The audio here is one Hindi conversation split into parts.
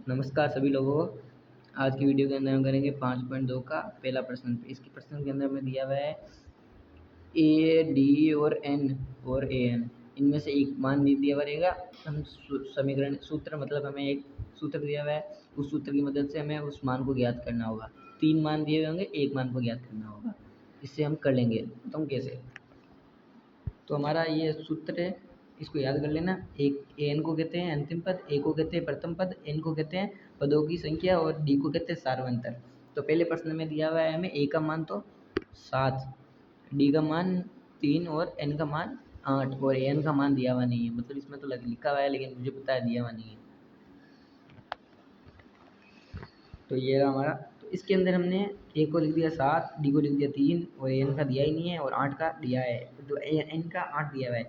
नमस्कार सभी लोगों को। आज की वीडियो के अंदर हम करेंगे 5.2 का पहला प्रश्न। इसके प्रश्न के अंदर हमें दिया हुआ है ए डी और एन और ए एन, इनमें से एक मान नहीं दिया हुआ रहेगा। हम समीकरण सूत्र मतलब हमें एक सूत्र दिया हुआ है, उस सूत्र की मदद से हमें उस मान को ज्ञात करना होगा। 3 मान दिए हुए होंगे, एक मान को ज्ञात करना होगा। इससे हम कर लेंगे। तो हम कैसे, तो हमारा ये सूत्र है, इसको याद कर लेना। एक एन को कहते हैं अंतिम पद, ए को कहते हैं प्रथम पद, एन को कहते हैं पदों की संख्या और डी को कहते हैं सार्वंतर। तो पहले प्रश्न में दिया हुआ है हमें ए का मान तो 7, डी का मान 3 और एन का मान 8 और एन का मान दिया हुआ नहीं है। मतलब इसमें तो लिखा हुआ है लेकिन मुझे पता है दिया हुआ नहीं है। तो ये रहा हमारा। तो इसके अंदर हमने ए को लिख दिया 7, डी को लिख दिया 3 और एन का दिया ही नहीं है और 8 का दिया है। तो एन का 8 दिया हुआ है,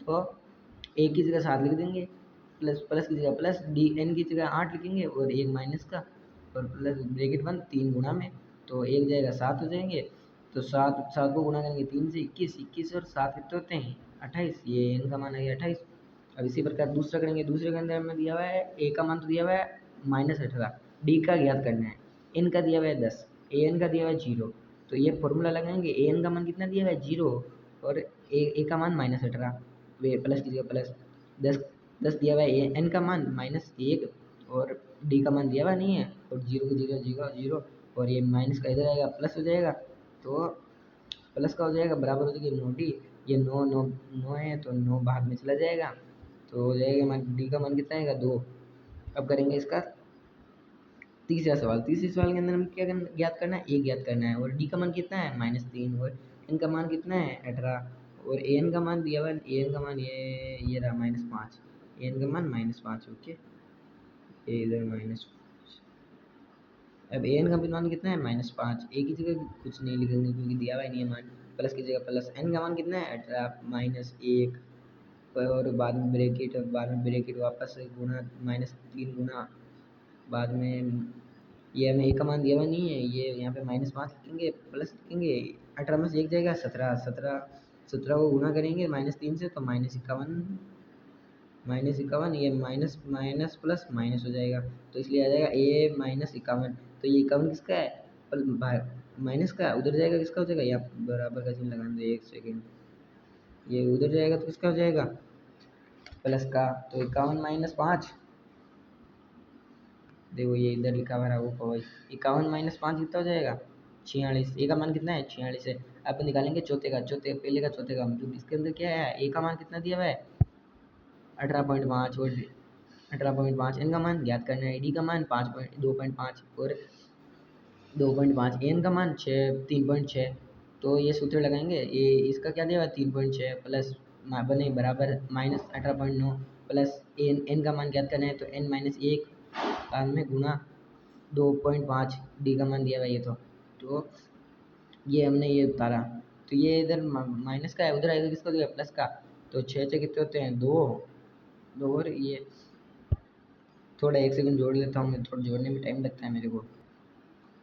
तो ए की जगह 7 लिख देंगे, प्लस प्लस की जगह प्लस, डी एन की जगह 8 लिखेंगे और एक माइनस का और प्लस ब्रैकेट बंद 3 गुना में, तो एक जाएगा 7 हो जाएंगे। तो 7 7 को गुना करेंगे 3 से 21, 21 और 7 कितने होते हैं 28, ये एन का मान आ गया 28। अब इसी प्रकार दूसरा करेंगे। दूसरे के अंदर हमें दिया हुआ है ए का मान तो दिया हुआ है -18, डी का ज्ञात करना है। एन का दिया हुआ है 10, ए एन का दिया हुआ है 0। तो ये फॉर्मूला लगाएंगे, ए एन का मान कितना दिया हुआ है 0 और ए का मान -18, वे प्लस की जगह प्लस 10 दिया हुआ है। एन का मान -1 और डी का मान दिया हुआ नहीं है और 0 की जगह 0 और ये माइनस का इधर आएगा प्लस हो जाएगा। तो प्लस का हो जाएगा बराबर हो जाएगी 9 डी, ये 9 9 9 है तो 9 भाग में चला जाएगा, तो हो जाएगा मान डी का मान कितना आएगा 2। अब करेंगे इसका तीसरा सवाल। तीसरे सवाल के अंदर हम क्या ज्ञात करना है, ए ज्ञात करना है और डी का मान कितना है -3 और एन का मान कितना है 18 और ए एन का मान दिया हुआ है। ए एन का मान ये रहा -5, ए एन का मान -5। ओके, ये इधर -5। अब ए एन का मान कितना है -5, ए की जगह कुछ नहीं लिखेंगे क्योंकि दिया हुआ ही नहीं है मान, प्लस की जगह प्लस। एन का मान कितना है 18 -1 और बाद में ब्रैकेट, बाद में ब्रैकेट वापस गुना -3 गुना, बाद में ये हमें ए का मान दिया हुआ नहीं है, ये यहाँ पे -5 लिखेंगे प्लस लिखेंगे। 18 में से 1 जाएगा 17, 17 को गुना करेंगे -3 से तो -51, ये माइनस माइनस प्लस माइनस हो जाएगा, तो इसलिए आ जाएगा ए -51। तो ये 51 किसका है, माइनस का उधर जाएगा, किसका हो जाएगा, यहाँ बराबर का चिन्ह लगा दो 1 सेकेंड, ये उधर जाएगा तो किसका हो जाएगा प्लस का। तो 51 - 5, देखो ये इधर लिखा हुआ है वो 51 - 5 कितना हो जाएगा 46। ए का मान कितना है 46 है। अब निकालेंगे चौथे का, पहले का चौथे का मतलब इसके अंदर क्या है, ए का मान कितना दिया हुआ है 18.5 और 18.5, एन का मान ज्ञात करना है। डी का मान 2.5 और 2.5, एन का मान 3.6। तो ये सूत्र लगाएंगे, ये इसका क्या दिया हुआ है 3.6 प्लस बने बराबर -18.9 प्लस एन का मान ज्ञात करना है तो n-1 बाद में गुना 2.5, डी का मान दिया हुआ ये। तो ये हमने ये उतारा, तो ये इधर माइनस का है, उधर आएगा किसका दिया प्लस का। तो 6 से कितने होते हैं 2 और ये थोड़ा 1 सेकंड जोड़ लेता हूँ मैं, थोड़ा जोड़ने में टाइम लगता है मेरे को।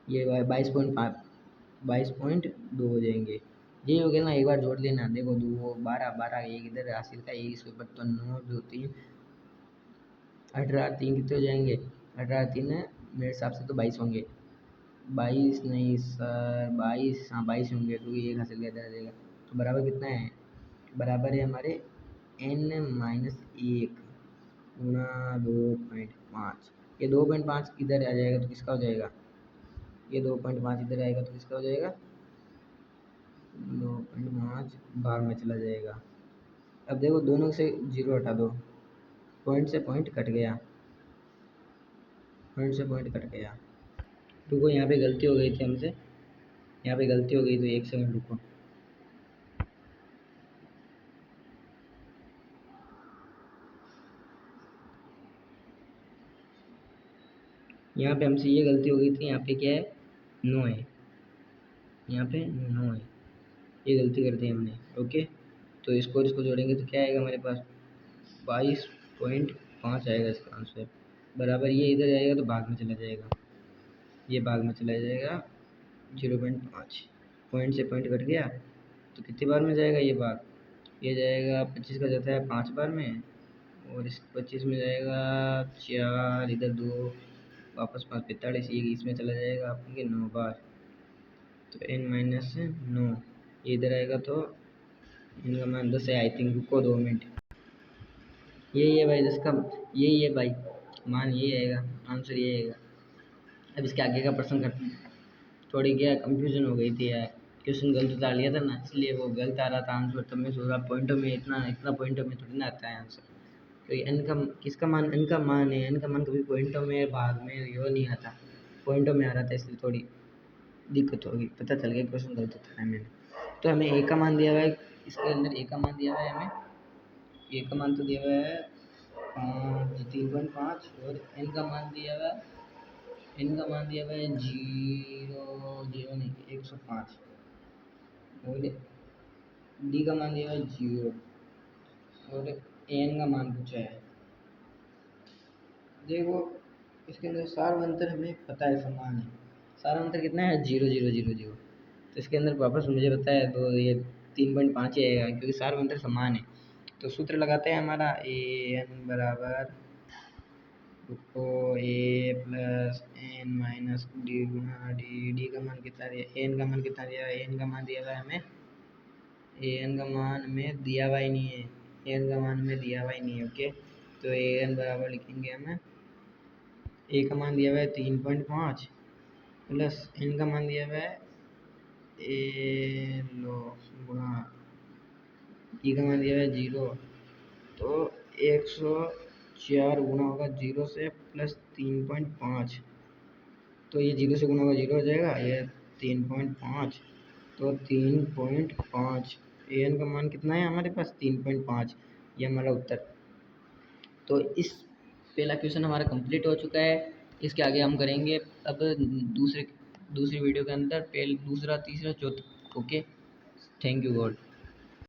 ये 22.2 हो जाएंगे। ये हो गया ना, एक बार जोड़ लेना। देखो 2 12 एक इधर हासिल का, एक इसके ऊपर तो 9 2 3 18 3 कितने हो जाएंगे 18 3 मेरे हिसाब से तो 22 होंगे। 22 नहीं सर 22, हाँ 22 होंगे क्योंकि एक हासिल का इधर आ जाएगा। तो बराबर कितना है, बराबर है हमारे n-1 गुना 2.5। ये 2.5 इधर आ जाएगा तो किसका हो जाएगा, ये 2.5 इधर आएगा तो किसका हो जाएगा 2.5 भाग में चला जाएगा। अब देखो दोनों से 0 हटा दो, पॉइंट से पॉइंट कट गया, पॉइंट से पॉइंट कट गया। रुको यहाँ पे गलती हो गई थी हमसे, यहाँ पे गलती हो गई तो 1 सेकंड रुको। यहाँ पे हमसे ये गलती हो गई थी, यहाँ पे क्या है 9 है, यहाँ पे 9 है, ये गलती कर दी हमने। ओके, तो इसको जोड़ेंगे तो क्या आएगा हमारे पास 22.5 आएगा इसका आंसर। बराबर ये इधर आएगा तो भाग में चला जाएगा, ये भाग में चला जाएगा 0.5, पॉइंट से पॉइंट कट गया तो कितनी बार में जाएगा ये भाग, ये जाएगा 25 का जाता है 5 बार में और इस 25 में जाएगा 4, इधर 2, वापस 5, 45, ये इसमें चला जाएगा आपके 9 बार, तो n-9 ये इधर आएगा, तो इनका मान 10 है आई थिंक। रुको 2 मिनट, यही है भाई 10 का, यही है भाई मान, ये आएगा आंसर, ये आएगा। अब इसके आगे का प्रश्न करते हैं। थोड़ी क्या कंफ्यूजन हो गई थी यार, क्वेश्चन गलत उतार लिया था ना, इसलिए वो गलत आ रहा था आंसर, तब मैं सोचा पॉइंटों में इतना पॉइंटों में थोड़ी ना आता है आंसर। तो ये एन का किसका मान, एन का मान है, एन का मान कभी पॉइंटों में भाग में यो नहीं आता, पॉइंटों में आ रहा था, इसलिए थोड़ी दिक्कत होगी। पता चल गया क्वेश्चन गलत उतारा है मैंने। तो हमें ए का मान दिया हुआ है, इसके अंदर ए का मान दिया हुआ है हमें, ए का मान तो दिया हुआ है 3.5, और एन का मान दिया हुआ है, एन का मान दिया हुआ है 0 नहीं 105, और डी का मान दिया हुआ है 0, और एन का मान पूछा है। देखो इसके अंदर सार्वंतर हमें पता है समान है, सार्वंतर कितना है 0, 0, 0, 0, तो इसके अंदर वापस मुझे पता है तो ये 3.5 ही आएगा, क्योंकि सार्वंतर समान है। तो सूत्र लगाते हैं हमारा ए एन बराबर तो ए प्लस एन माइनस डी गुना डी, डी का मान कितना दिया, एन का मान कितना दिया, एन का मान दिया हुआ है हमें, एन का मान हमें दिया हुआ ही नहीं है, एन का मान हमें दिया हुआ ही नहीं है। ओके, तो ए एन बराबर लिखेंगे हमें, ए का मान दिया हुआ है 3.5 प्लस एन का मान दिया हुआ है ए लो गुणा ई का मान दिया हुआ है 0, तो 104 गुना होगा 0 से प्लस 3.5, तो ये 0 से गुना होगा 0 हो जाएगा, ये 3.5, तो 3.5 ए एन का मान कितना है हमारे पास 3.5, ये हमारा उत्तर। तो इस पहला क्वेश्चन हमारा कंप्लीट हो चुका है। इसके आगे हम करेंगे अब दूसरी वीडियो के अंदर पहले, दूसरा, तीसरा, चौथा। Okay, thank you God.